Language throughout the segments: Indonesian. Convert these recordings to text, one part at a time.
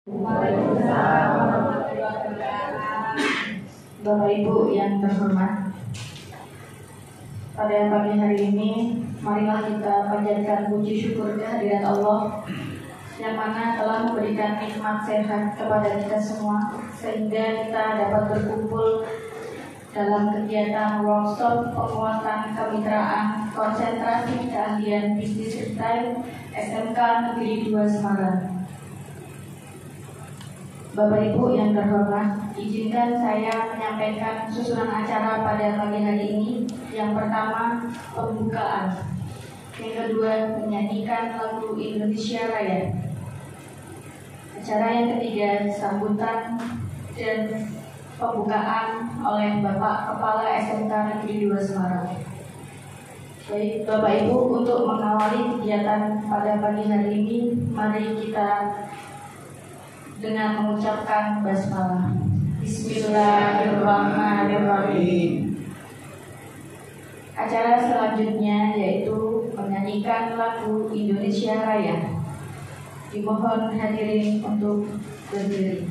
Bapak Ibu yang terhormat, pada pagi hari ini marilah kita panjatkan puji syukur kehadirat Allah yang mana telah memberikan nikmat sehat kepada kita semua sehingga kita dapat berkumpul dalam kegiatan workshop penguatan kemitraan konsentrasi keahlian bisnis retail SMK Negeri 2 Semarang. Bapak Ibu yang terhormat, izinkan saya menyampaikan susunan acara pada pagi hari ini. Yang pertama, pembukaan. Yang kedua, menyanyikan lagu Indonesia Raya. Acara yang ketiga, sambutan dan pembukaan oleh Bapak Kepala SMK Negeri 2 Semarang. Baik, Bapak Ibu, untuk mengawali kegiatan pada pagi hari ini, mari kita dengan mengucapkan basmalah. Bismillahirrahmanirrahim. Acara selanjutnya yaitu menyanyikan lagu Indonesia Raya. Dimohon hadirin untuk berdiri.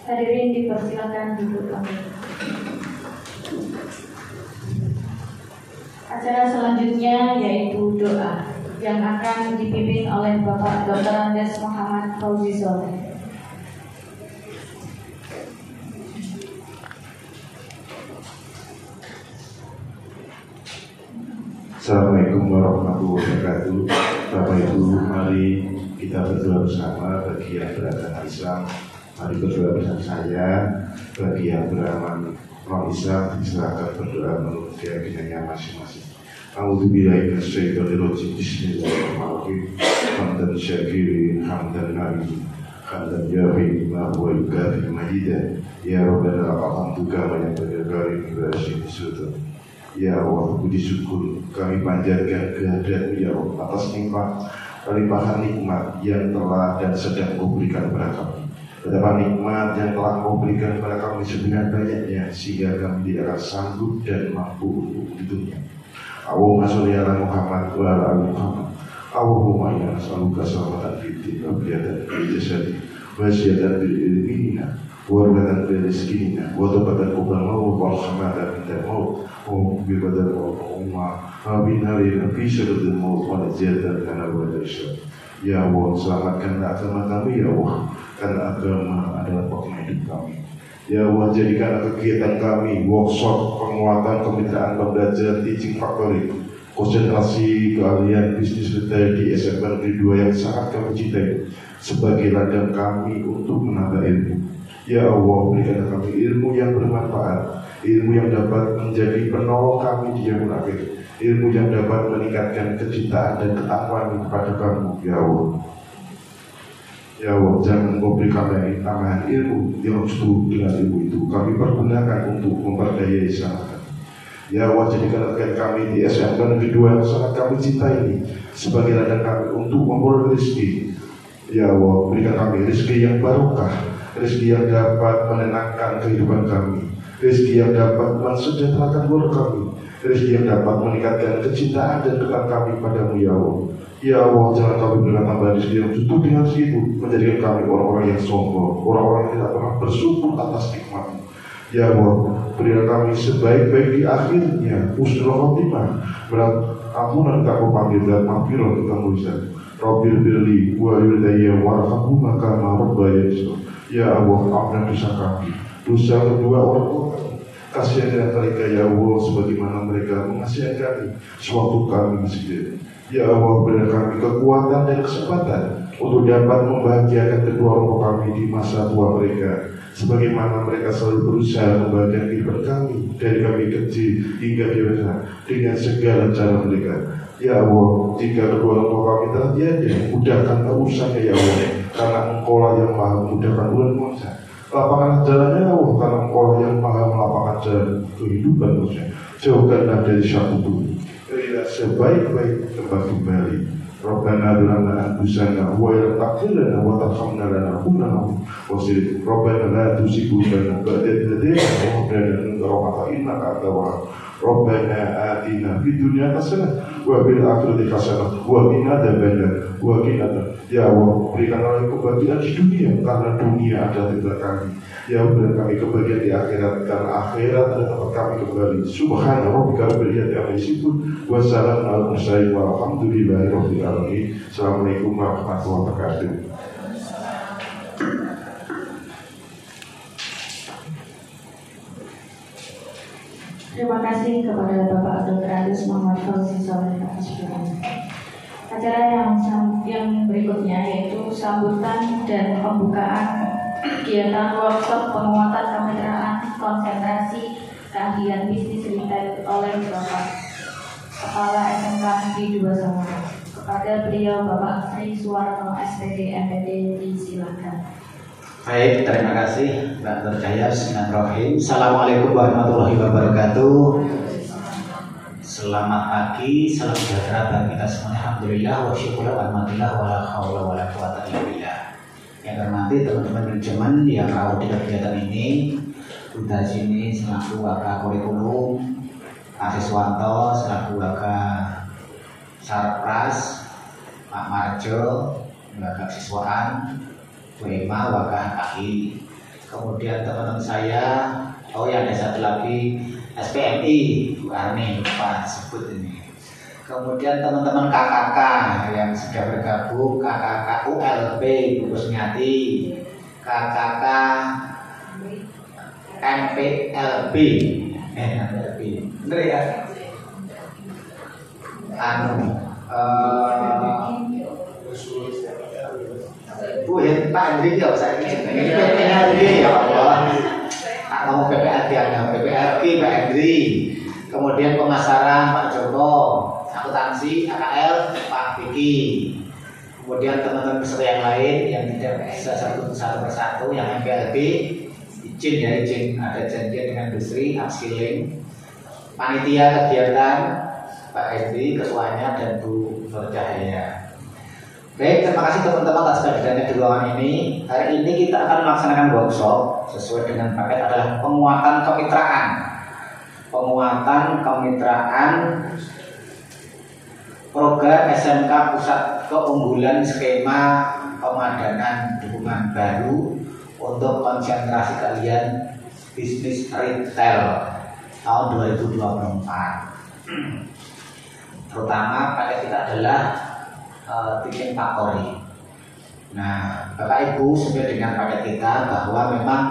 Hadirin dipersilakan duduk kembali. Acara selanjutnya yaitu doa yang akan dipimpin oleh Bapak Dr. Andes Muhammad Fauzi Soleh. Assalamualaikum warahmatullahi wabarakatuh. Bapak Ibu, mari kita berdoa bersama bagi yang beragama Islam. Mari berdoa bersama saya. Bagi yang beramal non-Islam, silakan berdoa menurut keyakinannya masing-masing. A'udzubillahi minasyaitonir rajim. Bismillahirrahmanirrahim. Hamdan syakirin, hamdan nabiyyin, hamdan yafi ma huwa yukafi majidah. Ya Rabbana alhamduka wa yanbaghi karim wa syukur sultan. Ya Allah, puji syukur kami panjatkan kehadirat Ya Allah atas nikmat limpahan nikmat yang telah dan sedang Kau berikan kepada kami. Betapa nikmat yang telah Kau berikan kepada kami sebanyak-banyaknya sehingga kami tidak akan sanggup dan mampu untuk menghitungnya. Allahumma sholli ala Muhammad wa ala ali Muhammad. Allahumma inna nas'aluka salamatan fid din wa qiyadatan fil jasad wa ziyadatan fil ilmina wa rahmatan fil rizqina wa tawbatan qabla al-maut wa rahmatan inda al-maut wa bi-badal umma wa binarina fi syarril maut wa najatan kana wa dasyat. Ya Allah, selamatkanlah agama kami ya Allah, karena agama adalah pokok hidup kami. Ya Allah, jadikan kegiatan kami workshop penguatan kemitraan pembelajaran teaching factory konsentrasi keahlian bisnis retail di SMK Negeri 2 yang sangat kami cintai sebagai ladang kami untuk menambah ilmu, Ya Allah, berikan kami ilmu yang bermanfaat, ilmu yang dapat menjadi penolong kami di yaumul akhir, ilmu yang dapat meningkatkan kecintaan dan ketakwaan kepada kamu, ya Allah. Ya Allah, jangan Engkau beri kami tambahan ilmu yang seluruh dengan ilmu itu kami pergunakan untuk memperdayai sesama kami. Ya Allah, jadikan kami di SMK Negeri 2 yang sangat kami cintai ini sebagai ladang kami untuk memperoleh rezeki. Ya Allah, berikan kami rezeki yang barokah, rezeki yang dapat menenangkan kehidupan kami, rezeki yang dapat mensejahterakan keluarga kami, rezeki yang dapat meningkatkan kecintaan dan ketaatan kami padamu, ya Allah. Ya Allah, jangan kami berikan tambahan rezeki yang cukup dengan segitu menjadikan kami orang-orang yang sombong, orang-orang yang tidak pernah bersyukur atas nikmat-Mu. Ya Allah, berikan kami sebaik-baik di akhirnya husnul khotimah, ampunan Kamu panggil dan maghfirah Kamu lisan. Rabbil birli wa yudaya warhamhuma kama rabbayani. Ya Allah, ampun dosa kami, dosa kedua orang tua kami. Kasihan mereka, ya Allah, sebagaimana mereka mengasihi kami sewaktu kami masih hidup. Ya Allah, berikan kami kekuatan dan kesempatan untuk dapat membahagiakan kedua orang tua kami di masa tua mereka, sebagaimana mereka selalu berusaha membahagiakan kehidupan kami dari kami kecil hingga dewasa dengan segala cara mereka. Ya Allah, jika kedua orang tua kami telah tiada, mudahkan urusannya, ya Allah, karena Engkau lah yang maha memudahkan urusan manusia. Lapangkan jalannya, ya Allah, karena Engkau lah yang maha melapangkan jalan kehidupan manusia. Jauhkanlah dari syaitan itu, berilah sebaik-baik tempat kembali. Rabbana dzlamna anfusana wa illam taghfir lana wa tarhamna lanakunanna khasirin. Rabbana la tuzigh qulubana ba'da idh hadaytana wa hab lana min ladunka rahmatan innaka antal wahhab. Rabbana atina fid dunya hasanah wa fil akhirati hasanah wa qina adzabannar. Ya Allah, berikanlah kebahagiaan di dunia karena dunia adalah tempat kami. Ya Allah, berikan kami kebahagiaan di akhirat karena akhirat adalah tempat kami kembali. Subhana rabbika rabbil izzati amma yasifun wa salamun alal mursalin walhamdulillahi rabbil alamin. Assalamualaikum warahmatullahi wabarakatuh. Terima kasih kepada Bapak Dr. Agus Muhammad Fauzi Soleh atas penjelasan. Acara yang berikutnya yaitu sambutan dan pembukaan kegiatan workshop penguatan kemitraan konsentrasi keahlian bisnis retail oleh Bapak Kepala SMK Negeri 2 Samarinda. Kepada beliau Bapak Sri Suwarno SPD MPD disilakan. Baik, terima kasih Mbak Berjaya. Bismillahirrahmanirrahim. Assalamualaikum warahmatullahi wabarakatuh. Selamat pagi, salam sejahtera bagi kita semuanya. Alhamdulillah wa syukur wa alhamdulillah wa la haula wa la quwata illa billah. Yang terhormati teman-teman manajemen yang rawat di kegiatan ini, Bunda sini selaku Waka Kurikulum, Pak Siswanto selaku Waka Sarpras, Pak Marjo Waka Siswaan, Bu Ema Waka HKI. Kemudian teman-teman saya, yang ada satu lagi SPMI, Bu Arni, lupa sebut ini. Kemudian teman-teman KKK yang sudah bergabung, KKK ULB, Bu Kusmiati, KKK MPLB, bener ya? Bu Pak Hendri ya, saya ini PPLB ya Allah. Mau PPLB Pak Hendri, kemudian pemasaran Pak Joko, akuntansi AKL Pak Vicky, kemudian teman-teman peserta yang lain yang tidak bisa satu persatu yang MPLB izin ada janjian dengan industri upskilling, panitia kegiatan Pak Hendri ketuanya dan Bu Nurcahaya. Baik, terima kasih teman-teman atas kehadirannya di ruangan ini. Hari ini kita akan melaksanakan workshop sesuai dengan paket adalah penguatan kemitraan. Penguatan kemitraan program SMK Pusat Keunggulan Skema Pemadanan Dukungan Baru untuk konsentrasi keahlian bisnis retail tahun 2024. Terutama paket kita adalah teaching factory. Nah, Bapak Ibu sesuai dengan paket kita bahwa memang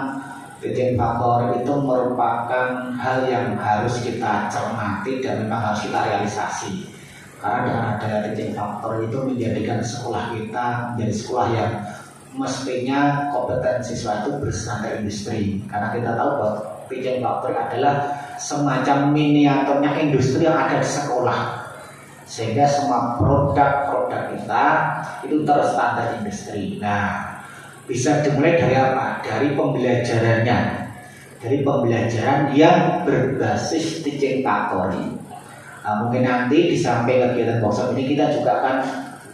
teaching factory itu merupakan hal yang harus kita cermati dan memang harus kita realisasi. Karena dengan adanya teaching factory itu menjadikan sekolah kita menjadi sekolah yang mestinya kompetensi siswa itu berstandar industri, karena kita tahu bahwa Teaching Factory adalah semacam miniaturnya industri yang ada di sekolah, sehingga semua produk-produk kita itu terstandar industri. Nah, bisa dimulai dari apa? Dari pembelajarannya, dari pembelajaran yang berbasis Teaching Factory. Nah, mungkin nanti di samping kegiatan workshop ini kita juga akan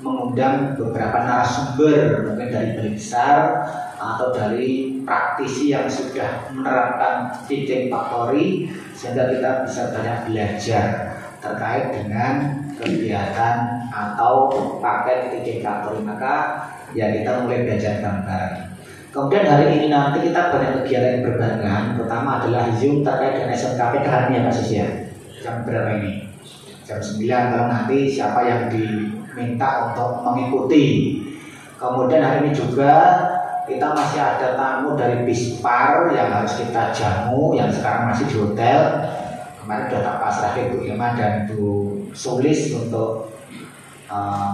mengundang beberapa narasumber, mungkin dari Balai Besar atau dari praktisi yang sudah menerapkan Teaching Factory, sehingga kita bisa banyak belajar terkait dengan kegiatan atau paket Teaching Factory. Maka ya kita mulai belajar bareng-bareng. Kemudian hari ini nanti kita banyak kegiatan yang berbarengan. Pertama adalah Zoom terkait dengan SMKP hari ini ya Pak Sis ya. Jam berapa ini? Jam 9, kalau nanti siapa yang diminta untuk mengikuti. Kemudian hari ini juga kita masih ada tamu dari Bispar yang harus kita jamu, yang sekarang masih di hotel. Kemarin sudah tak pasrah ke Bu Irma dan Bu Sulis untuk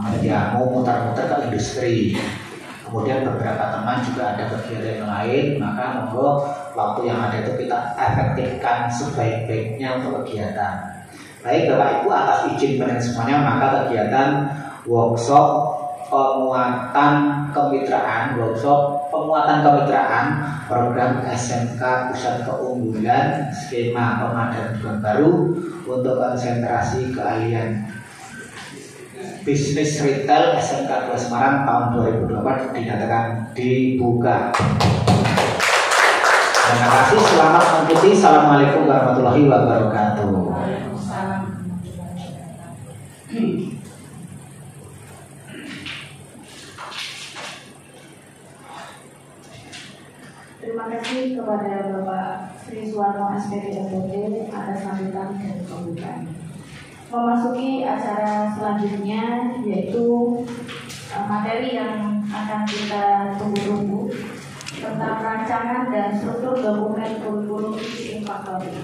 menjamu muter-muter ke industri. Kemudian beberapa teman juga ada kegiatan yang lain, maka monggo waktu yang ada itu kita efektifkan sebaik-baiknya untuk kegiatan. Baik Bapak Ibu, atas izin pendengar semuanya, maka kegiatan workshop penguatan kemitraan program SMK Pusat Keunggulan skema pemadaran beban baru untuk konsentrasi keahlian bisnis retail SMK 2 Semarang tahun 2024 dinyatakan dibuka. Terima kasih, selamat mengikuti. Assalamualaikum warahmatullahi wabarakatuh. Terima kasih kepada Bapak Sri Suwarno SPD MPD atas sambutan dan pembukaan. Memasuki acara selanjutnya, yaitu materi yang akan kita tunggu-tunggu tentang rancangan dan struktur dokumen kurikulum Teaching Factory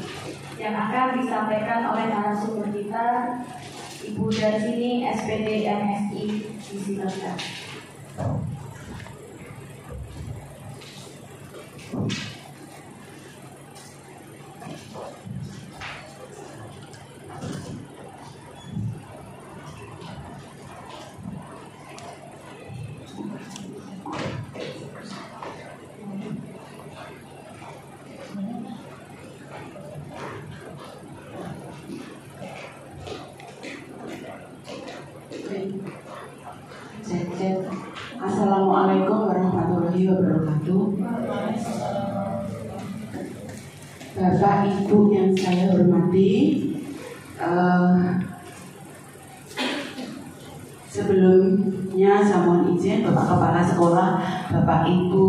yang akan disampaikan oleh narasumber kita, Ibu Darsini SPD MSI. Disilakan. Assalamualaikum warahmatullahi wabarakatuh. Bapak Ibu yang saya hormati, sebelumnya saya mohon izin Bapak Kepala Sekolah, Bapak Ibu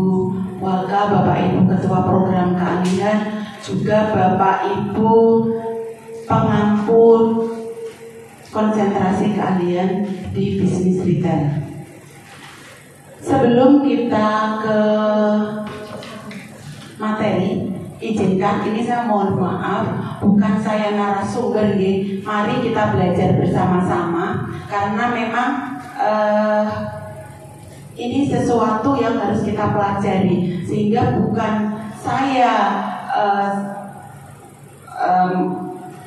Walka, Bapak Ibu Ketua Program Keahlian, juga Bapak Ibu pengampu konsentrasi keahlian di bisnis retail. Sebelum kita ke materi, izinkan ini saya mohon maaf, bukan saya narasumber, mari kita belajar bersama-sama karena memang ini sesuatu yang harus kita pelajari, sehingga bukan saya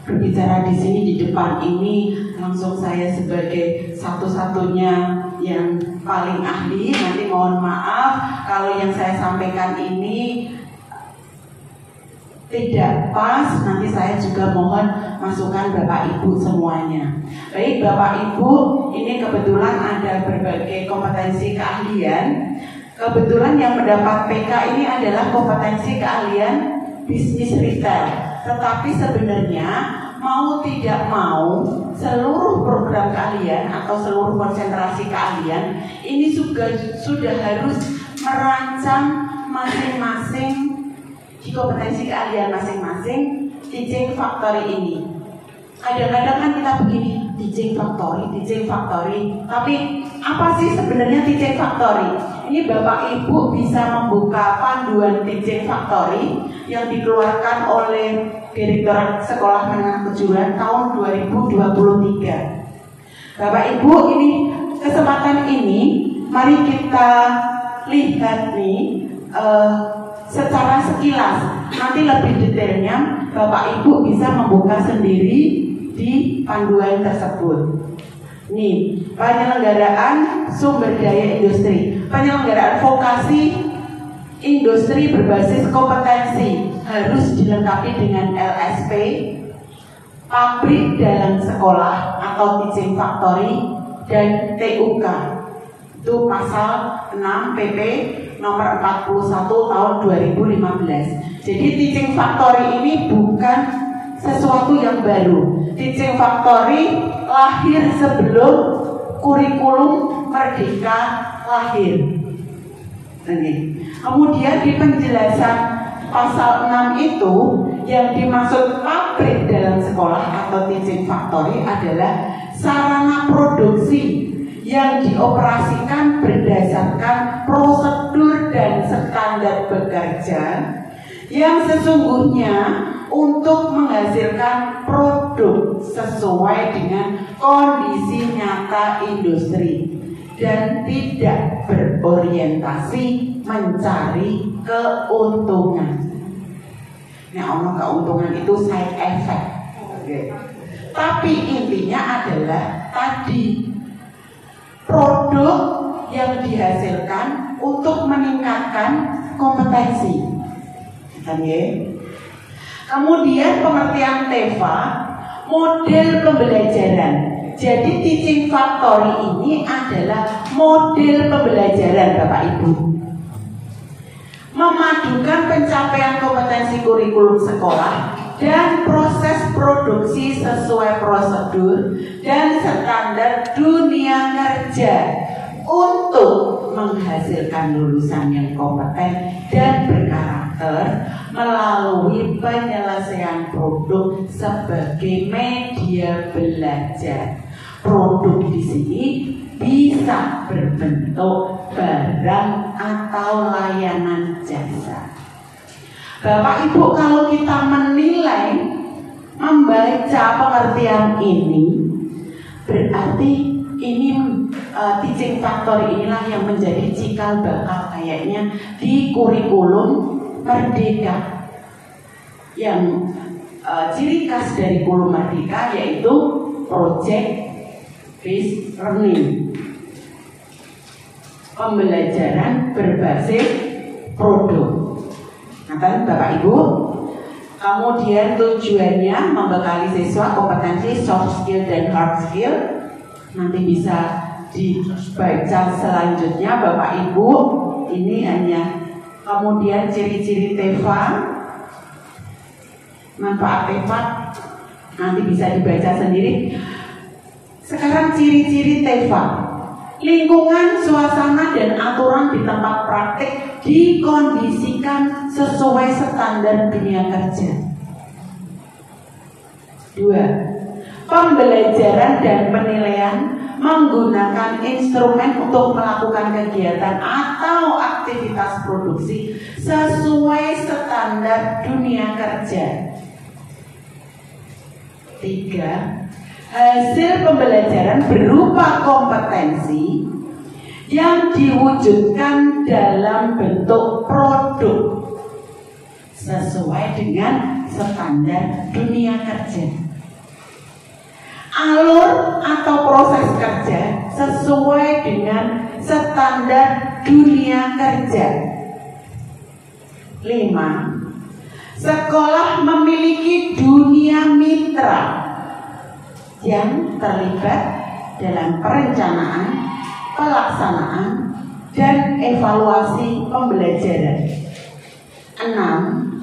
berbicara di sini di depan ini langsung saya sebagai satu-satunya yang paling ahli. Nanti mohon maaf kalau yang saya sampaikan ini tidak pas, nanti saya juga mohon masukan Bapak Ibu semuanya. Baik Bapak Ibu, ini kebetulan ada berbagai kompetensi keahlian. Kebetulan yang mendapat PK ini adalah kompetensi keahlian bisnis retail. Tetapi sebenarnya mau tidak mau seluruh program keahlian atau seluruh konsentrasi keahlian ini sudah harus merancang masing-masing di kompetensi keahlian masing-masing Teaching Factory ini. Kadang-kadang kan kita begini, Teaching Factory, tapi apa sih sebenarnya Teaching Factory? Ini Bapak Ibu bisa membuka panduan Teaching Factory yang dikeluarkan oleh Direktorat Sekolah Menengah Kejuruan tahun 2023. Bapak Ibu, ini kesempatan ini mari kita lihat nih secara sekilas. Nanti lebih detailnya Bapak Ibu bisa membuka sendiri di panduan tersebut. Nih, penyelenggaraan sumber daya industri, penyelenggaraan vokasi industri berbasis kompetensi harus dilengkapi dengan LSP, pabrik dalam sekolah atau teaching factory, dan TUK. Itu pasal 6 PP nomor 41 tahun 2015. Jadi teaching factory ini bukan sesuatu yang baru. Teaching factory lahir sebelum kurikulum Merdeka lahir. Kemudian di penjelasan pasal 6 itu yang dimaksud pabrik dalam sekolah atau teaching factory adalah sarana produksi yang dioperasikan berdasarkan prosedur dan standar bekerja yang sesungguhnya untuk menghasilkan produk sesuai dengan kondisi nyata industri dan tidak berorientasi mencari keuntungan. Nah, omong keuntungan itu side effect. Tapi intinya adalah tadi produk yang dihasilkan untuk meningkatkan kompetensi. Kemudian pengertian TEFA, model pembelajaran. Jadi teaching factory ini adalah model pembelajaran Bapak Ibu. Memadukan pencapaian kompetensi kurikulum sekolah dan proses produksi sesuai prosedur dan standar dunia kerja untuk menghasilkan lulusan yang kompeten dan berkarakter melalui penyelesaian produk sebagai media belajar. Produk di sini bisa berbentuk barang atau layanan jasa. Bapak Ibu, kalau kita menilai, membaca pengertian ini, berarti ini teaching factory inilah yang menjadi cikal bakal kayaknya di kurikulum Merdeka. Yang ciri khas dari kurikulum Merdeka yaitu project based learning, pembelajaran berbasis produk. Nah, Bapak Ibu, kemudian tujuannya membekali siswa kompetensi soft skill dan hard skill. Nanti bisa dibaca selanjutnya Bapak Ibu. Ini hanya kemudian ciri-ciri TEFA, manfaat TEFA nanti bisa dibaca sendiri. Sekarang ciri-ciri TEFA. Lingkungan, suasana, dan aturan di tempat praktik dikondisikan sesuai standar dunia kerja. 2. Pembelajaran dan penilaian menggunakan instrumen untuk melakukan kegiatan atau aktivitas produksi sesuai standar dunia kerja. 3. Hasil pembelajaran berupa kompetensi yang diwujudkan dalam bentuk produk sesuai dengan standar dunia kerja. Alur atau proses kerja sesuai dengan standar dunia kerja. 5. Sekolah memiliki dunia mitra yang terlibat dalam perencanaan, pelaksanaan, dan evaluasi pembelajaran. 6.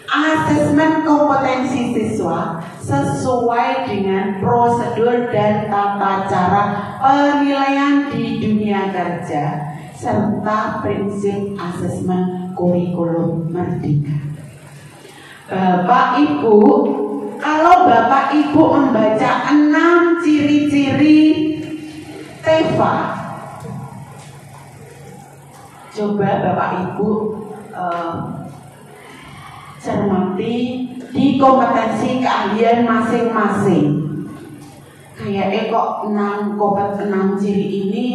Asesmen kompetensi siswa sesuai dengan prosedur dan tata cara penilaian di dunia kerja serta prinsip asesmen kurikulum Merdeka. Bapak Ibu, kalau Bapak Ibu membaca 6 ciri-ciri TEFA, coba Bapak Ibu cermati di kompetensi keahlian masing-masing. Kayaknya kok 6 ciri ini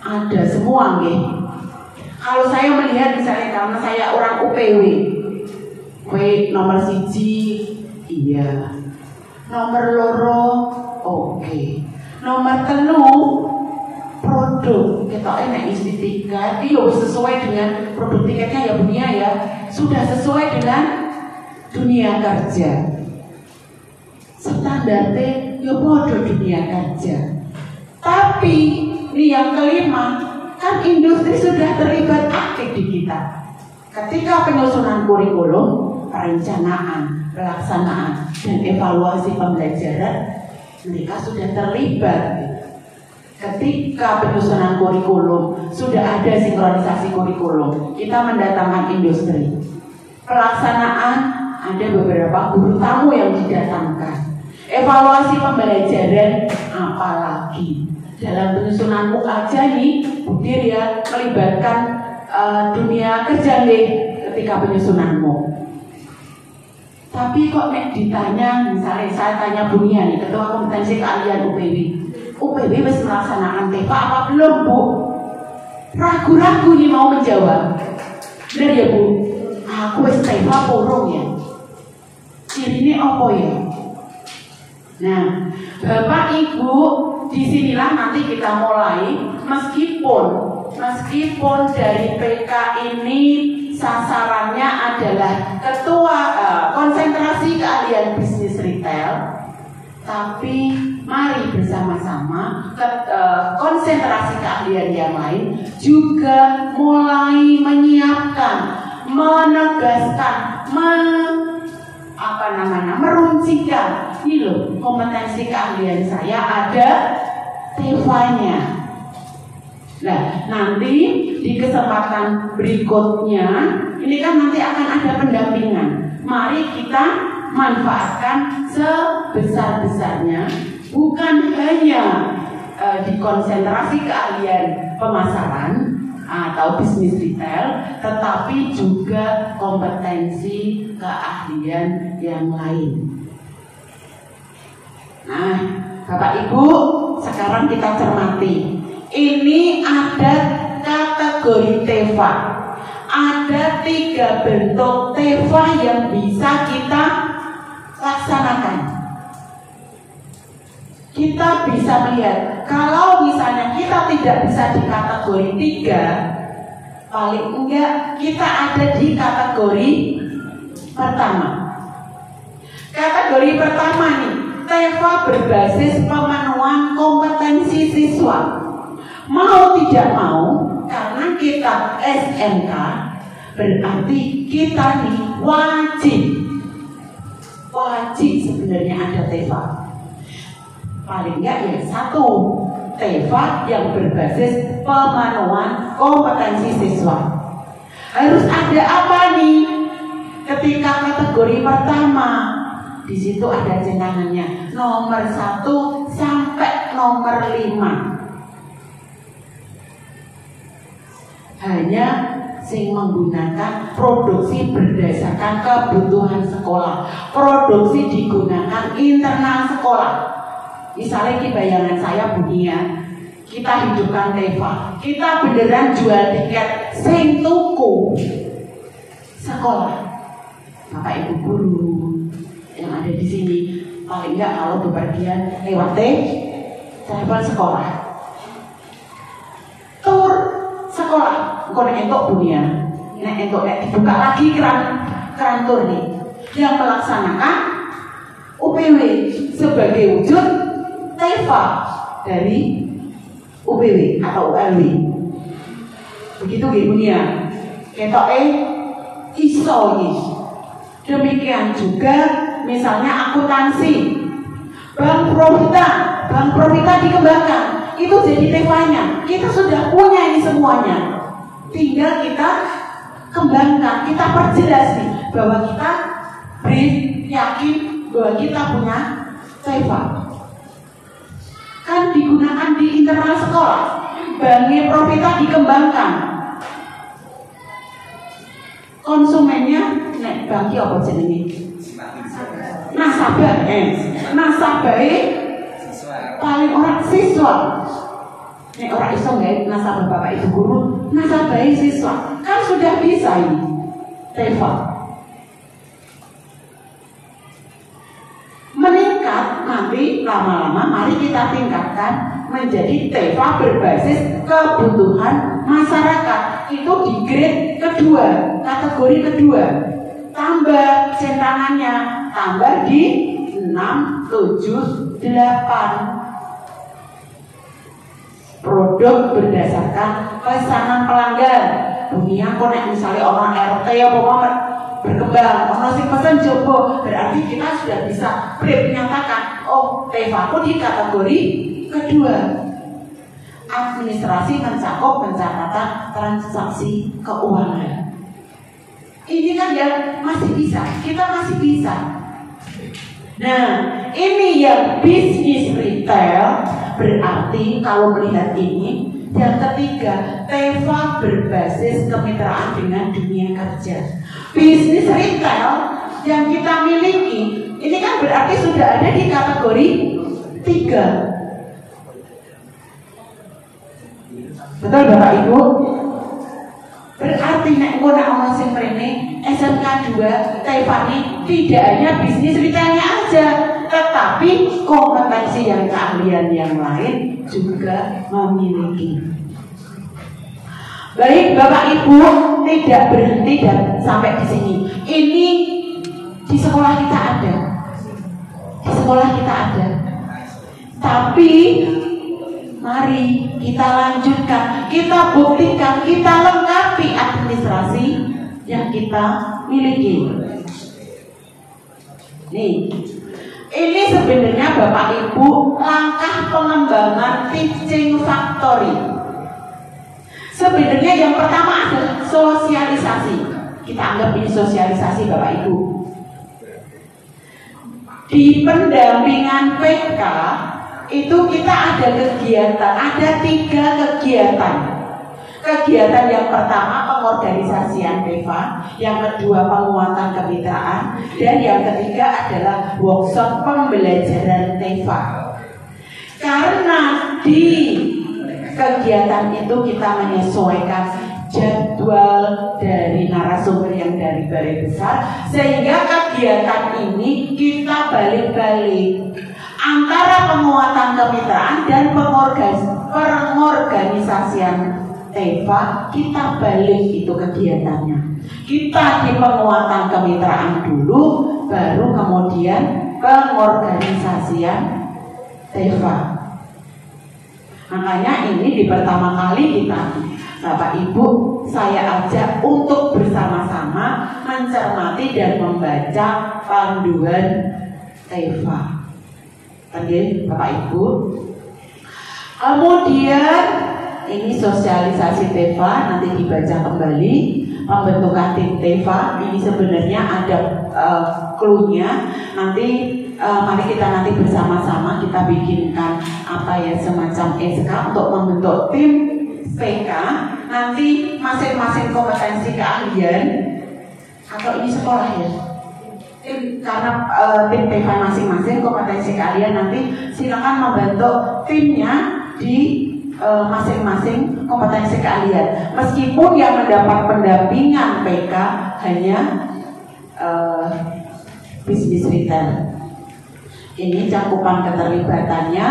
Ada semua nggih. Kalau saya melihat misalnya karena saya orang UPW, nomor 1 iya, nomor loro oke, nomor 3 produk kita enak isi tiket, iya sesuai dengan produk tiketnya ya Bunia ya, sudah sesuai dengan dunia kerja. Standarnya ya bodoh dunia kerja. Tapi ini yang kelima, kan industri sudah terlibat aktif di kita. Ketika penyusunan kurikulum, perencanaan, pelaksanaan, dan evaluasi pembelajaran, mereka sudah terlibat. Ketika penyusunan kurikulum, sudah ada sinkronisasi kurikulum, kita mendatangkan industri. Pelaksanaan, ada beberapa guru tamu yang didatangkan. Evaluasi pembelajaran, apalagi dalam penyusunan MOOC aja nih, Budir ya, melibatkan dunia kerja nih ketika penyusunan MOOC. Tapi kok ditanya, misalnya saya tanya Bunia nih, Ketua Kompetensi Keahlian UPW wis melaksanakan TEFA apa belum Bu? Ragu-ragu nih mau menjawab. Bener ya Bu? Aku wis TEFA purung ya. Cirinya apa ya? Nah, Bapak Ibu, disinilah nanti kita mulai, meskipun dari PK ini sasarannya adalah ketua konsentrasi keahlian bisnis retail, tapi mari bersama-sama konsentrasi keahlian yang lain juga mulai menyiapkan, menegaskan, meruncingkan. Ini loh, kompetensi keahlian saya ada TEFA-nya. Nah, nanti di kesempatan berikutnya ini kan nanti akan ada pendampingan. Mari kita manfaatkan sebesar-besarnya, bukan hanya di konsentrasi keahlian pemasaran atau bisnis retail, tetapi juga kompetensi keahlian yang lain. Nah, Bapak Ibu, sekarang kita cermati. Ini ada kategori TEFA. Ada 3 bentuk TEFA yang bisa kita laksanakan. Kita bisa melihat, kalau misalnya kita tidak bisa di kategori 3, paling enggak kita ada di kategori pertama. Kategori pertama nih, TEFA berbasis pemenuhan kompetensi siswa. Mau tidak mau, karena kita SMK, berarti kita nih wajib sebenarnya ada TEFA. Paling enggak ya 1 TEFA yang berbasis pemenuhan kompetensi siswa. Harus ada apa nih? Ketika kategori pertama, di situ ada jenengannya nomor 1 sampai nomor 5. Hanya sing menggunakan produksi berdasarkan kebutuhan sekolah. Produksi digunakan internal sekolah. Misalnya di bayangan saya Bunia, kita hidupkan TEFA, kita beneran jual tiket sing tuku sekolah. Bapak Ibu guru yang ada di sini, paling enggak kalau bepergian lewat telepon sekolah, tur sekolah, kok entok Bunia, entok dibuka lagi keran tur nih, yang melaksanakan UPW sebagai wujud TEFA dari UPW atau ULW. Begitu Bunia, ketoke iso nih. Demikian juga misalnya akuntansi, Bank Provita dikembangkan, itu jadi TEFA-nya. Kita sudah punya ini semuanya, tinggal kita kembangkan, kita perjelas nih bahwa kita yakin bahwa kita punya TEFA. Kan digunakan di internal sekolah, Bank Provita dikembangkan. Konsumennya nek bagi apa jenenge? Nasabah. Nasabah paling orang siswa. Nek orang iso nggak nasabah bapak ibu guru, nasabahi siswa, kan sudah bisa ini. Teva meningkat, nanti lama-lama mari kita tingkatkan menjadi Teva berbasis kebutuhan masyarakat. Itu di grade kedua, kategori kedua. Tambah centangannya, tambah di 6, 7, 8. Produk berdasarkan pesanan pelanggan. Dunia kok nek misalnya orang RT apa mau berkembang, orang sing pesan jopo, berarti kita sudah bisa menyatakan, oh Teva aku di kategori kedua. Administrasi mencakup pencatatan transaksi keuangan. Ini kan ya masih bisa, kita masih bisa. Nah, ini yang bisnis retail, berarti kalau melihat ini, yang ketiga, Teva berbasis kemitraan dengan dunia kerja. Bisnis retail yang kita miliki, ini kan berarti sudah ada di kategori 3. Betul Bapak Ibu? Berarti nek engko nek ana sing mrene SMK 2 Teva ini tidak hanya bisnis retailnya aja, tetapi kompetensi yang keahlian yang lain juga memiliki. Baik Bapak Ibu, tidak berhenti dan sampai di sini. Ini di sekolah kita ada. Di sekolah kita ada. Tapi mari kita lanjutkan, kita buktikan, kita lengkapi administrasi yang kita miliki. Nih, ini sebenarnya Bapak Ibu langkah pengembangan teaching factory. Sebenarnya yang pertama adalah sosialisasi. Kita anggap ini sosialisasi Bapak Ibu. Di pendampingan PK itu kita ada kegiatan, ada 3 kegiatan. Kegiatan yang pertama pengorganisasian Teva, yang kedua penguatan kemitraan, dan yang ketiga adalah workshop pembelajaran Teva. Karena di kegiatan itu kita menyesuaikan jadwal dari narasumber yang dari Balai Besar, sehingga kegiatan ini kita balik-balik antara penguatan kemitraan dan pengorganisasian Teva. Kita balik itu kegiatannya. Kita di penguatan kemitraan dulu, baru kemudian pengorganisasian Teva. Makanya ini di pertama kali kita, Bapak Ibu, saya ajak untuk bersama-sama mencermati dan membaca panduan Teva. Oke, Bapak Ibu. Kemudian ini sosialisasi Teva, nanti dibaca kembali. Pembentukan tim Teva ini sebenarnya ada clue-nya. Nanti mari kita nanti bersama-sama kita bikinkan apa ya, semacam SK untuk membentuk tim PK. Nanti masing-masing kompetensi keahlian, atau ini sekolah ya, karena tim Teva masing-masing kompetensi keahlian, nanti silakan membentuk timnya di masing-masing kompetensi keahlian. Meskipun yang mendapat pendampingan PK hanya bisnis retail. Ini cakupan keterlibatannya,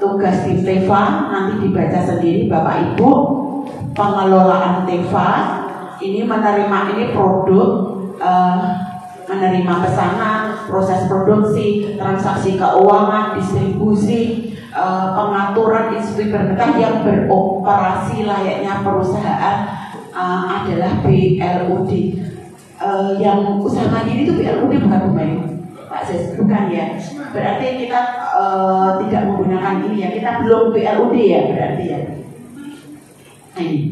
tugas tim Teva nanti dibaca sendiri Bapak Ibu. Pengelolaan Teva ini menerima ini produk, menerima pesanan, proses produksi, transaksi keuangan, distribusi, pengaturan institusi pemerintah yang beroperasi layaknya perusahaan adalah BLUD. Yang usaha mandiri itu BLUD bukan pemain, Pak Sis, bukan ya. Berarti kita tidak menggunakan ini ya, kita belum BLUD ya berarti ya. Ini.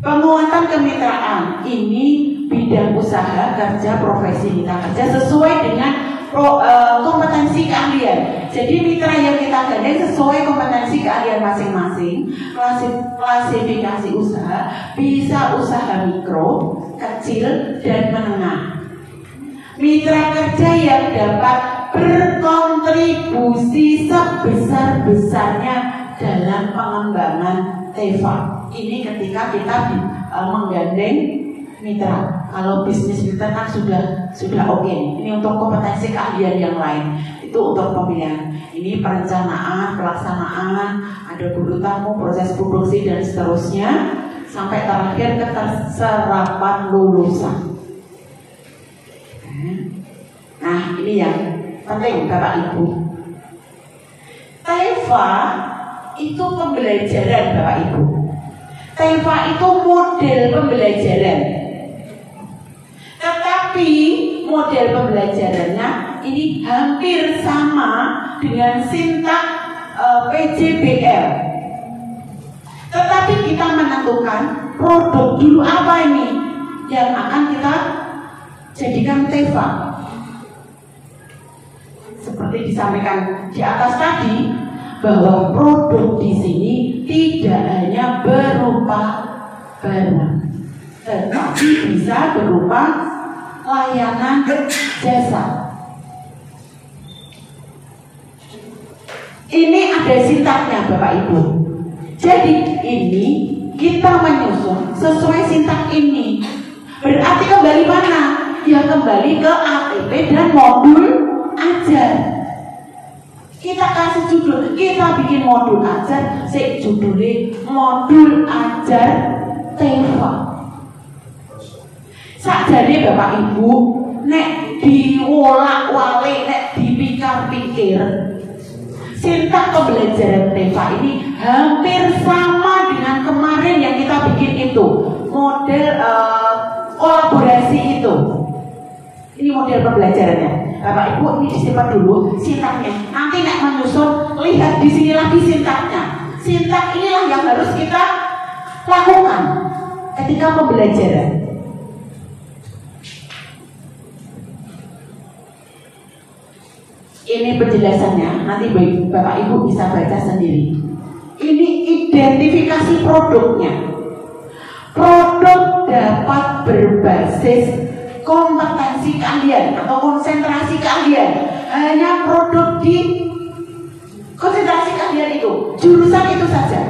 Penguatan kemitraan ini bidang usaha kerja profesi mitra kerja sesuai dengan kompetensi keahlian. Jadi mitra yang kita gandeng sesuai kompetensi keahlian masing-masing. Klasifikasi usaha bisa usaha mikro, kecil, dan menengah. Mitra kerja yang dapat berkontribusi sebesar-besarnya dalam pengembangan TEFA. Ini ketika kita menggandeng mitra. Kalau bisnis mitra kan sudah oke. Ini untuk kompetensi keahlian yang lain. Itu untuk pemilihan. Ini perencanaan, pelaksanaan, ada guru tamu, proses produksi dan seterusnya, sampai terakhir keterserapan lulusan. Nah, ini yang penting Bapak Ibu. TEFA itu pembelajaran Bapak Ibu. TEFA itu model pembelajaran. Tetapi model pembelajarannya ini hampir sama dengan sintak PJBL. Tetapi kita menentukan produk dulu apa ini yang akan kita jadikan TEFA. Seperti disampaikan di atas tadi, bahwa produk di sini tidak hanya berupa barang, tetapi bisa berupa layanan jasa. Ini ada sintaknya Bapak Ibu. Jadi ini kita menyusun sesuai sintak ini. Berarti kembali mana? Ya kembali ke ATP dan modul ajar. Kita kasih judul, kita bikin modul ajar, judulnya modul ajar TEFA. Sakjane Bapak Ibu, nek diwolak-walik, nek dipikir-pikir, sintak pembelajaran TEFA ini hampir sama dengan kemarin yang kita bikin itu, model kolaborasi itu. Ini model pembelajarannya. Bapak Ibu, ini disimpan dulu sintaknya. Nanti nek menyusun, lihat di sini lagi sintaknya. Sintak inilah yang harus kita lakukan ketika pembelajaran. Ini penjelasannya, nanti Bapak Ibu bisa baca sendiri. Ini identifikasi produknya. Produk dapat berbasis kompetensi keahlian atau konsentrasi keahlian. Hanya produk di konsentrasi keahlian itu, jurusan itu saja.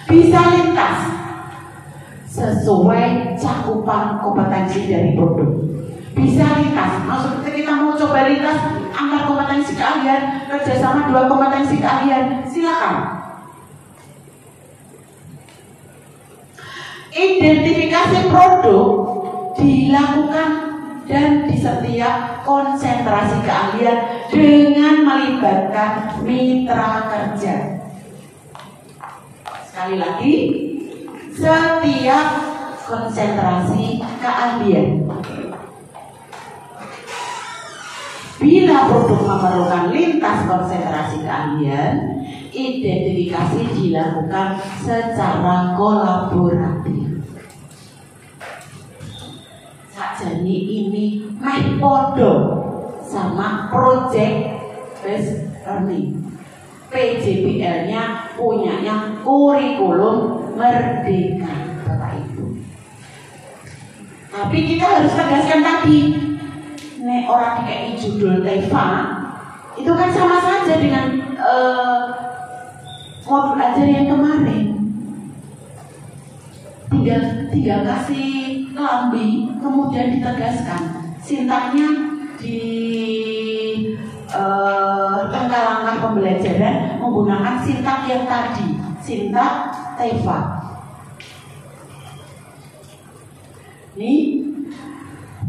Bisa lintas sesuai cakupan kompetensi dari produk. Bisa lintas, maksudnya kita mau coba lintas antar kompetensi keahlian, kerjasama dua kompetensi keahlian, silakan. Identifikasi produk dilakukan dan di setiap konsentrasi keahlian dengan melibatkan mitra kerja. Sekali lagi, setiap konsentrasi keahlian. Bila produk memerlukan lintas konsentrasi keahlian, identifikasi dilakukan secara kolaboratif. Jadi ini meh podo sama project based learning. PJBL-nya punyanya kurikulum merdeka Bapak Ibu. Tapi kita harus tegaskan tadi, nek orang dikasih judul TEFA itu kan sama saja dengan modul ajar yang kemarin. Tinggal kasih lambi, kemudian ditegaskan sintaknya di langkah-langkah pembelajaran menggunakan sintak yang tadi, sintak TEFA. Ini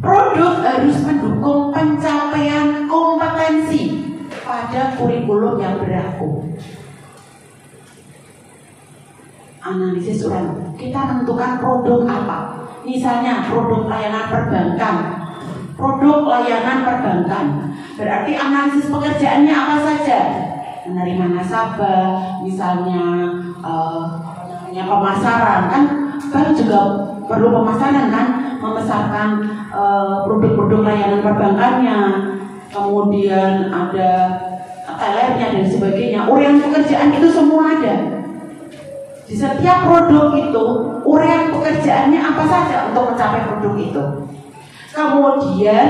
produk harus mendukung pencapaian kompetensi pada kurikulum yang berlaku. Analisis ulang, kita menentukan produk apa. Misalnya produk layanan perbankan. Produk layanan perbankan berarti analisis pekerjaannya apa saja. Menerima nasabah, misalnya pemasaran kan, bank juga perlu pemasaran kan, memasarkan produk-produk layanan perbankannya. Kemudian ada telernya dan sebagainya. Uraian pekerjaan itu semua ada. Di setiap produk itu, uraian pekerjaannya apa saja untuk mencapai produk itu. Kemudian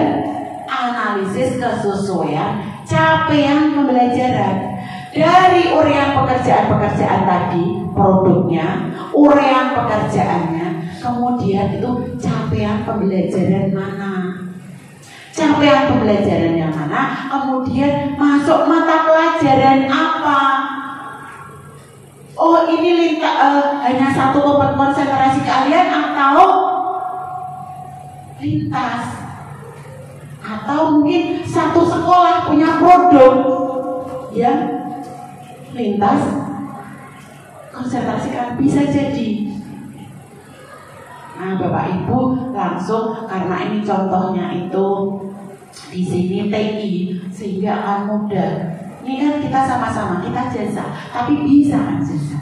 analisis kesesuaian capaian pembelajaran. Dari uraian pekerjaan-pekerjaan tadi, produknya, uraian pekerjaannya, kemudian itu capaian pembelajaran mana. Capaian pembelajaran yang mana, kemudian masuk mata pelajaran apa. Oh, ini hanya satu konsentrasi kalian atau lintas. Atau mungkin satu sekolah punya produk yang lintas konsentrasi kan bisa jadi. Nah, Bapak Ibu langsung, karena ini contohnya itu di sini TI, sehingga akan mudah. Ini kan kita sama-sama, kita jasa, tapi bisa kan jasa.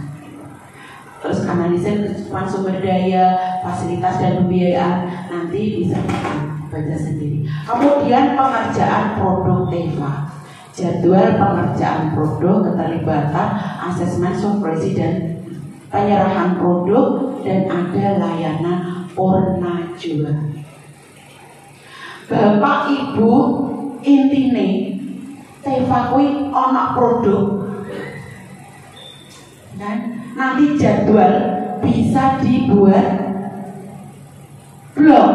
Terus analisis sumber daya, fasilitas dan pembiayaan, nanti bisa baca sendiri. Kemudian pengerjaan produk TEFA. Jadwal pengerjaan produk, keterlibatan, asesmen supervisi dan penyerahan produk, dan ada layanan Purnajua. Bapak Ibu, intine TEFA kuwi ana produk. Dan nanti jadwal bisa dibuat blog.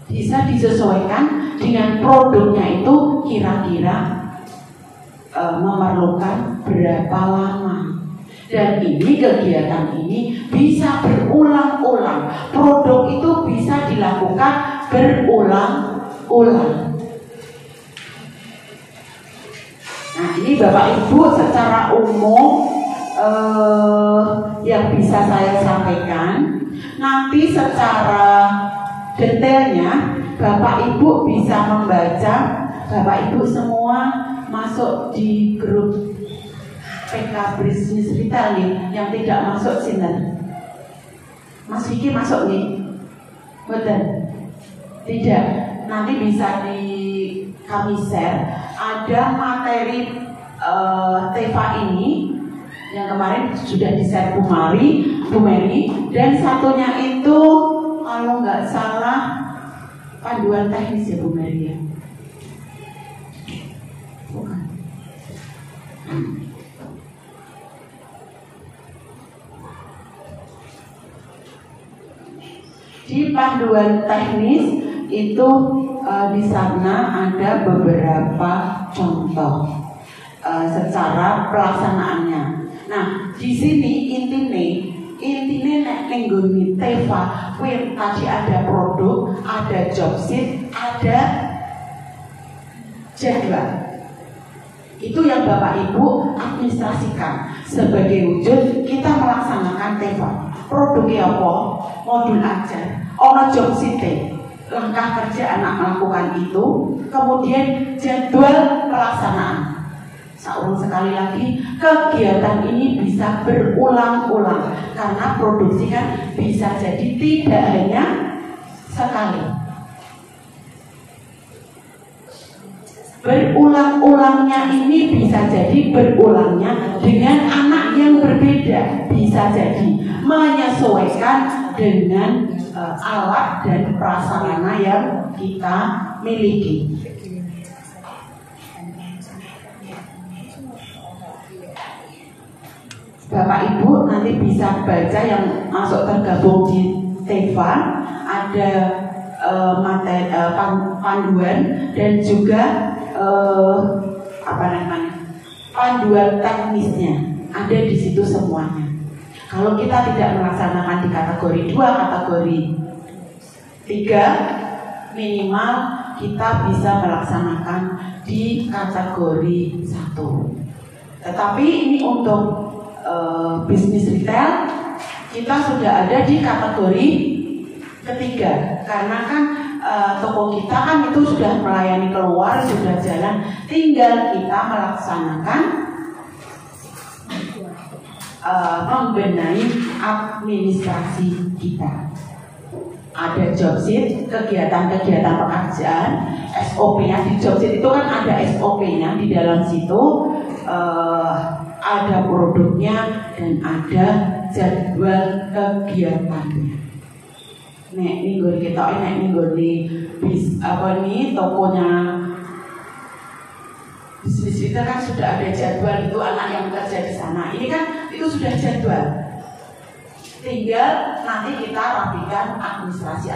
Bisa disesuaikan dengan produknya itu kira-kira memerlukan berapa lama. Dan ini kegiatan ini bisa berulang-ulang. Produk itu bisa dilakukan berulang-ulang. Nah, ini Bapak Ibu secara umum yang bisa saya sampaikan. Nanti secara detailnya Bapak Ibu bisa membaca. Bapak Ibu semua masuk di grup PK Business Retail yang tidak masuk sini. Mas Vicky masuk nih? Betul? Tidak. Nanti bisa kami share. Ada materi TEFA ini yang kemarin sudah di-share Bu Mary, dan satunya itu kalau nggak salah panduan teknis ya Bu Mary ya. Bukan. Di panduan teknis itu di sana ada beberapa contoh secara pelaksanaannya. Nah, di sini intine nek nenggoni TEFA, kuwi tadi ada produk, ada job sheet, ada jadwal. Itu yang Bapak Ibu administrasikan sebagai wujud kita melaksanakan TEFA. Produknya apa? Modul ajar, ono job sheet, langkah kerja anak melakukan itu, kemudian jadwal pelaksanaan. Seorang sekali lagi, kegiatan ini bisa berulang-ulang karena produksi kan bisa jadi tidak hanya sekali. Berulang-ulangnya ini bisa jadi berulangnya dengan anak yang berbeda, bisa jadi menyesuaikan dengan alat dan prasarana yang kita miliki. Bapak Ibu nanti bisa baca yang masuk tergabung di TEFA, ada materi panduan dan juga panduan teknisnya ada di situ semuanya. Kalau kita tidak melaksanakan di kategori 2, kategori 3, minimal kita bisa melaksanakan di kategori 1. Tetapi ini untuk bisnis retail kita sudah ada di kategori ketiga, karena kan toko kita kan itu sudah melayani keluar, sudah jalan, tinggal kita melaksanakan membenahi administrasi kita. Ada job sheet, kegiatan-kegiatan pekerjaan, SOP-nya di job sheet itu kan ada SOP-nya di dalam situ. Ada produknya dan ada jadwal kegiatannya. nek minggu kita nek minggu di bis apa nih tokonya bisnis kita kan sudah ada jadwal itu anak yang bekerja di sana. Ini kan itu sudah jadwal. Tinggal nanti kita rapikan administrasi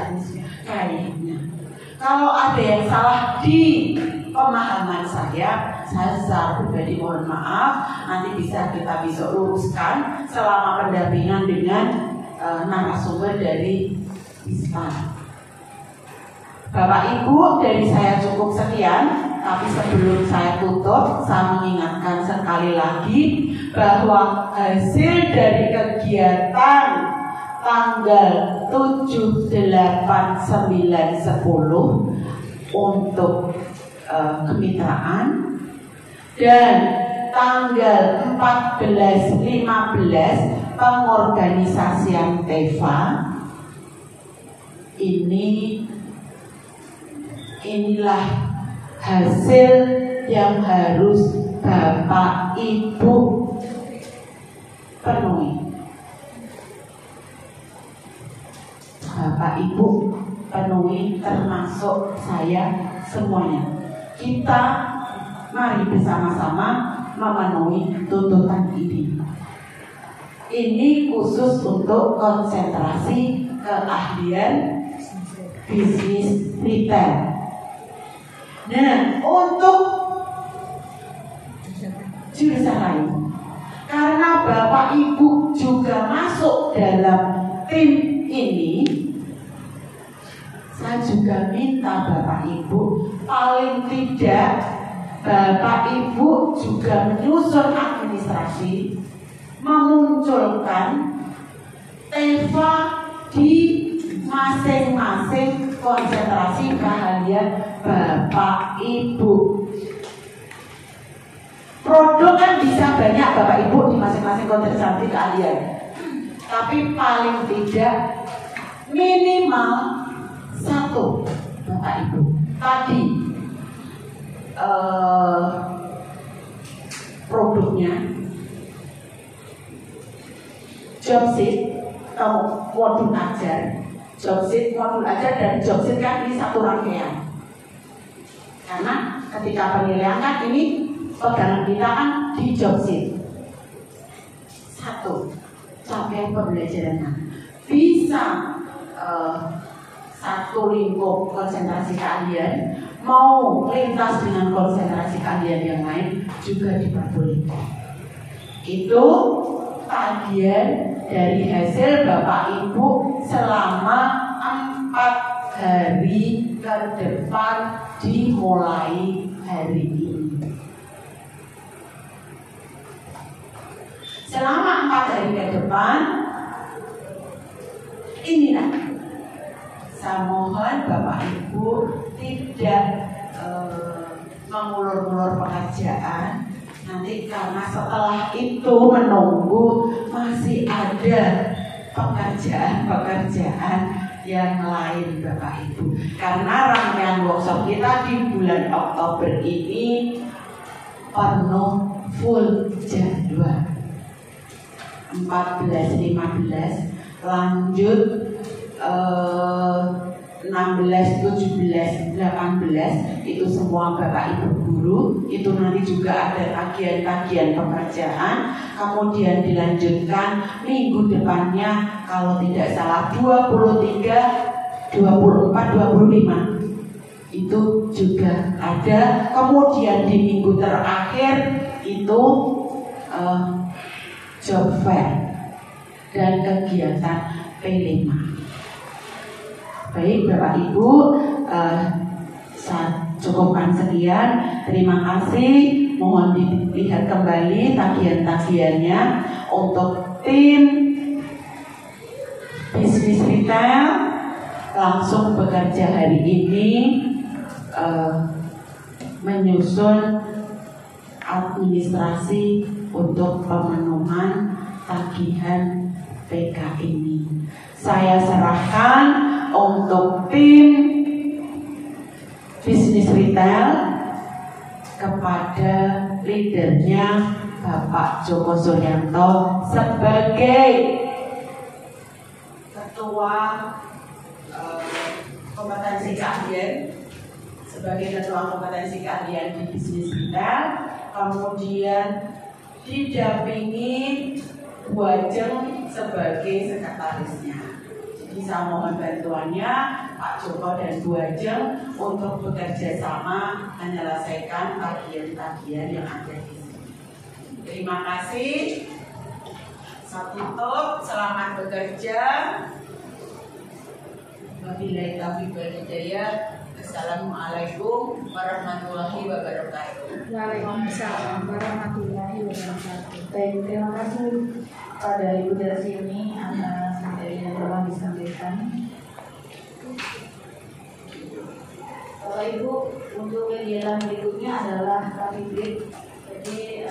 kayaknya. Kalau ada yang salah di pemahaman saya secara pribadi mohon maaf. Nanti bisa kita luruskan selama pendampingan dengan narasumber dari ISPA. Bapak Ibu, dari saya cukup sekian. Tapi sebelum saya tutup, saya mengingatkan sekali lagi bahwa hasil dari kegiatan tanggal 7, 8, 9, 10 untuk kemitraan dan tanggal 14, 15 pengorganisasian TEVA inilah hasil yang harus Bapak Ibu penuhi. Bapak Ibu penuhi termasuk saya semuanya. Kita mari bersama-sama memenuhi tuntutan ini. Ini khusus untuk konsentrasi keahlian bisnis retail. Nah, untuk jurusan lain, karena Bapak Ibu juga masuk dalam tim ini, saya juga minta Bapak Ibu paling tidak Bapak Ibu juga menyusun administrasi, memunculkan TEVA di masing-masing konsentrasi keahlian Bapak Ibu. Produk kan bisa banyak Bapak Ibu di masing-masing konsentrasi keahlian, tapi paling tidak minimal 1 Bapak Ibu. Tadi produknya job sheet atau modul ajar. Job sheet, modul ajar dan job sheet kan ini satu rangkaian. Karena ketika penilaian kan ini pegangan kita kan di job sheet. 1. Capaian pembelajaran bisa satu lingkup konsentrasi keahlian, mau lintas dengan konsentrasi keahlian yang lain juga diperbolehkan. Itu bagian dari hasil Bapak Ibu selama 4 hari ke depan dimulai hari ini. Selama 4 hari ke depan inilah saya mohon Bapak Ibu tidak mengulur-ulur pekerjaan. Nanti karena setelah itu menunggu masih ada pekerjaan-pekerjaan yang lain Bapak Ibu. Karena rangkaian workshop kita di bulan Oktober ini penuh full jadwal. 14, 15 lanjut 16, 17, 18 itu semua Bapak Ibu guru. Itu nanti juga ada tagihan-tagihan pekerjaan. Kemudian dilanjutkan minggu depannya kalau tidak salah 23, 24, 25 itu juga ada. Kemudian di minggu terakhir itu job fair dan kegiatan P5. Baik Bapak Ibu, saya cukupkan sekian. Terima kasih. Mohon dilihat kembali tagihan-tagihannya untuk tim bisnis retail langsung bekerja hari ini menyusun administrasi untuk pemenuhan tagihan PK ini. Saya serahkan untuk tim bisnis retail kepada leadernya Bapak Joko Suryanto sebagai Ketua kompetensi keahlian sebagai ketua kompetensi keahlian di bisnis kita, kemudian didampingi Bu Ajeng sebagai sekretarisnya. Jadi saya mohon bantuannya Pak Joko dan Bu Ajeng untuk bekerja sama menyelesaikan tagihan-tagihan yang ada di sini. Terima kasih. Saya tutup. Selamat bekerja. Wabillahi taufiq wal hidayah. Assalamualaikum warahmatullahi wabarakatuh. Waalaikumsalam warahmatullahi wabarakatuh. Baik, terima kasih pada Ibu Darsini atas materi yang telah disampaikan. Bapak Ibu, untuk kegiatan berikutnya adalah KPB. Jadi